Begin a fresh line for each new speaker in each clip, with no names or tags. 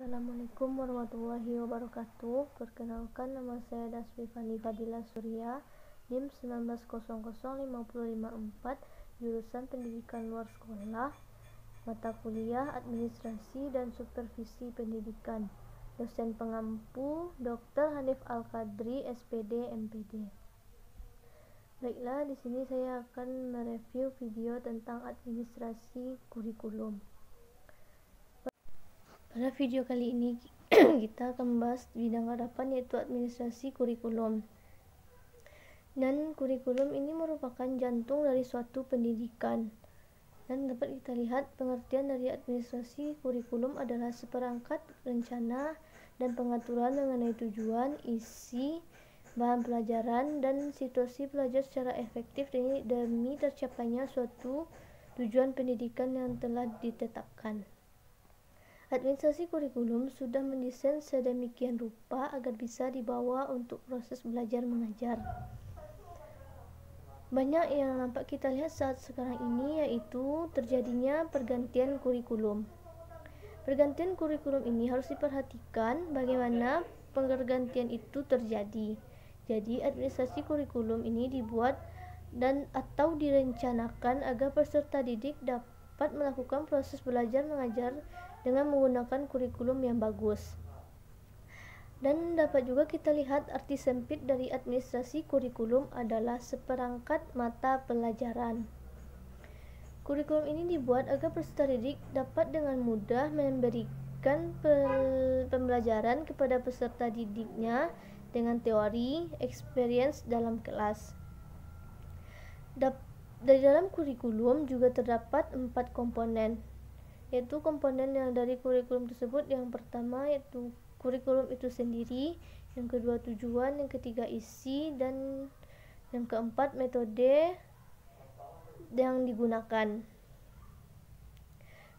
Assalamualaikum warahmatullahi wabarakatuh. Perkenalkan, nama saya Daswi Fani Fadila Surya, NIM 19005554, jurusan Pendidikan Luar Sekolah, mata kuliah Administrasi dan Supervisi Pendidikan. Dosen pengampu Dr. Hanif Al-Qadri, SPD, MPD. Baiklah, di sini saya akan mereview video tentang administrasi kurikulum. Pada video kali ini kita akan membahas bidang hadapan, yaitu administrasi kurikulum. Dan kurikulum ini merupakan jantung dari suatu pendidikan. Dan dapat kita lihat pengertian dari administrasi kurikulum adalah seperangkat rencana dan pengaturan mengenai tujuan, isi, bahan pelajaran, dan situasi pelajar secara efektif demi tercapainya suatu tujuan pendidikan yang telah ditetapkan. Administrasi kurikulum sudah mendesain sedemikian rupa agar bisa dibawa untuk proses belajar mengajar. Banyak yang nampak kita lihat saat sekarang ini, yaitu terjadinya pergantian kurikulum. Pergantian kurikulum ini harus diperhatikan bagaimana pergantian itu terjadi. Jadi administrasi kurikulum ini dibuat dan atau direncanakan agar peserta didik dapat melakukan proses belajar mengajar dengan menggunakan kurikulum yang bagus. Dan dapat juga kita lihat arti sempit dari administrasi kurikulum adalah seperangkat mata pelajaran. Kurikulum ini dibuat agar peserta didik dapat dengan mudah memberikan pembelajaran kepada peserta didiknya dengan teori, experience dalam kelas. Dari dalam kurikulum juga terdapat 4 komponen, yaitu komponen yang dari kurikulum tersebut. Yang pertama yaitu kurikulum itu sendiri, yang kedua tujuan, yang ketiga isi, dan yang keempat metode yang digunakan.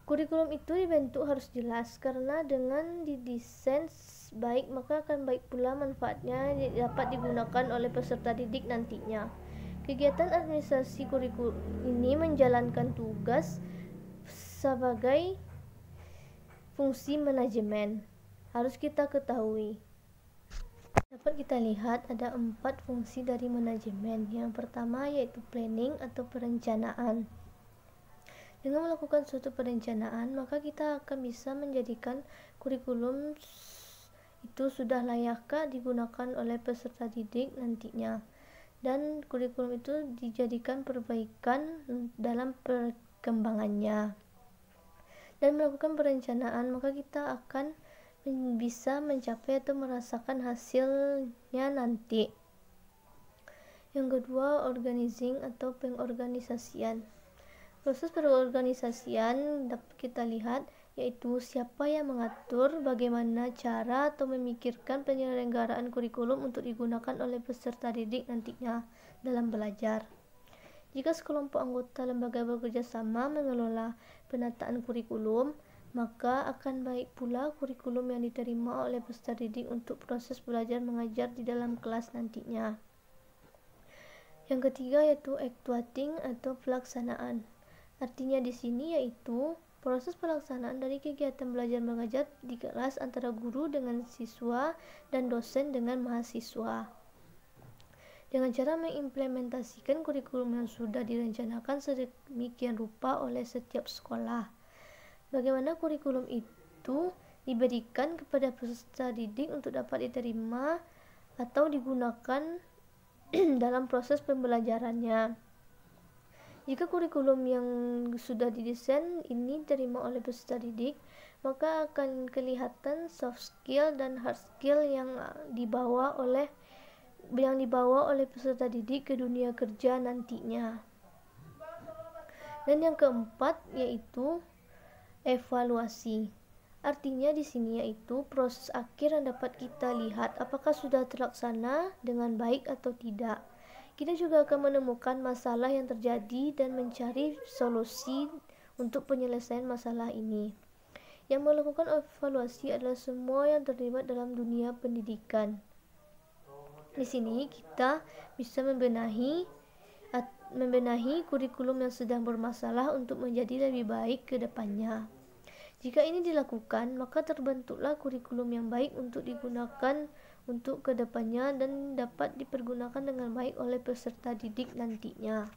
Kurikulum itu dibentuk harus jelas, karena dengan didesain baik maka akan baik pula manfaatnya dapat digunakan oleh peserta didik nantinya. Kegiatan administrasi kurikulum ini menjalankan tugas sebagai fungsi manajemen. Harus kita ketahui, dapat kita lihat ada 4 fungsi dari manajemen. Yang pertama yaitu planning atau perencanaan. Dengan melakukan suatu perencanaan, maka kita akan bisa menjadikan kurikulum itu sudah layakkah digunakan oleh peserta didik nantinya, dan kurikulum itu dijadikan perbaikan dalam perkembangannya. Dan melakukan perencanaan, maka kita akan bisa mencapai atau merasakan hasilnya nanti. Yang kedua, organizing atau pengorganisasian. Proses pengorganisasian dapat kita lihat yaitu siapa yang mengatur bagaimana cara atau memikirkan penyelenggaraan kurikulum untuk digunakan oleh peserta didik nantinya dalam belajar. Jika sekelompok anggota lembaga bekerja sama mengelola penataan kurikulum, maka akan baik pula kurikulum yang diterima oleh peserta didik untuk proses belajar mengajar di dalam kelas nantinya. Yang ketiga yaitu actuating atau pelaksanaan. Artinya di sini yaitu proses pelaksanaan dari kegiatan belajar mengajar di kelas antara guru dengan siswa dan dosen dengan mahasiswa, dengan cara mengimplementasikan kurikulum yang sudah direncanakan sedemikian rupa oleh setiap sekolah. Bagaimana kurikulum itu diberikan kepada peserta didik untuk dapat diterima atau digunakan dalam proses pembelajarannya. Jika kurikulum yang sudah didesain ini diterima oleh peserta didik, maka akan kelihatan soft skill dan hard skill yang dibawa oleh peserta didik ke dunia kerja nantinya. Dan yang keempat yaitu evaluasi. Artinya di sini yaitu proses akhir yang dapat kita lihat apakah sudah terlaksana dengan baik atau tidak. Kita juga akan menemukan masalah yang terjadi dan mencari solusi untuk penyelesaian masalah ini. Yang melakukan evaluasi adalah semua yang terlibat dalam dunia pendidikan. Di sini kita bisa membenahi kurikulum yang sedang bermasalah untuk menjadi lebih baik ke depannya. Jika ini dilakukan, maka terbentuklah kurikulum yang baik untuk digunakan untuk kedepannya dan dapat dipergunakan dengan baik oleh peserta didik nantinya.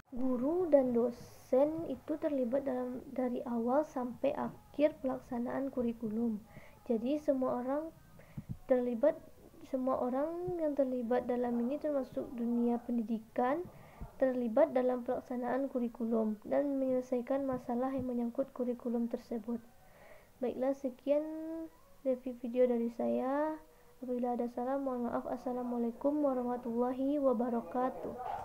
Guru dan dosen itu terlibat dari awal sampai akhir pelaksanaan kurikulum. Jadi semua orang yang terlibat dalam ini, termasuk dunia pendidikan, terlibat dalam pelaksanaan kurikulum dan menyelesaikan masalah yang menyangkut kurikulum tersebut. Baiklah, sekian review video dari saya. Apabila ada salah, mohon maaf. Assalamualaikum warahmatullahi wabarakatuh.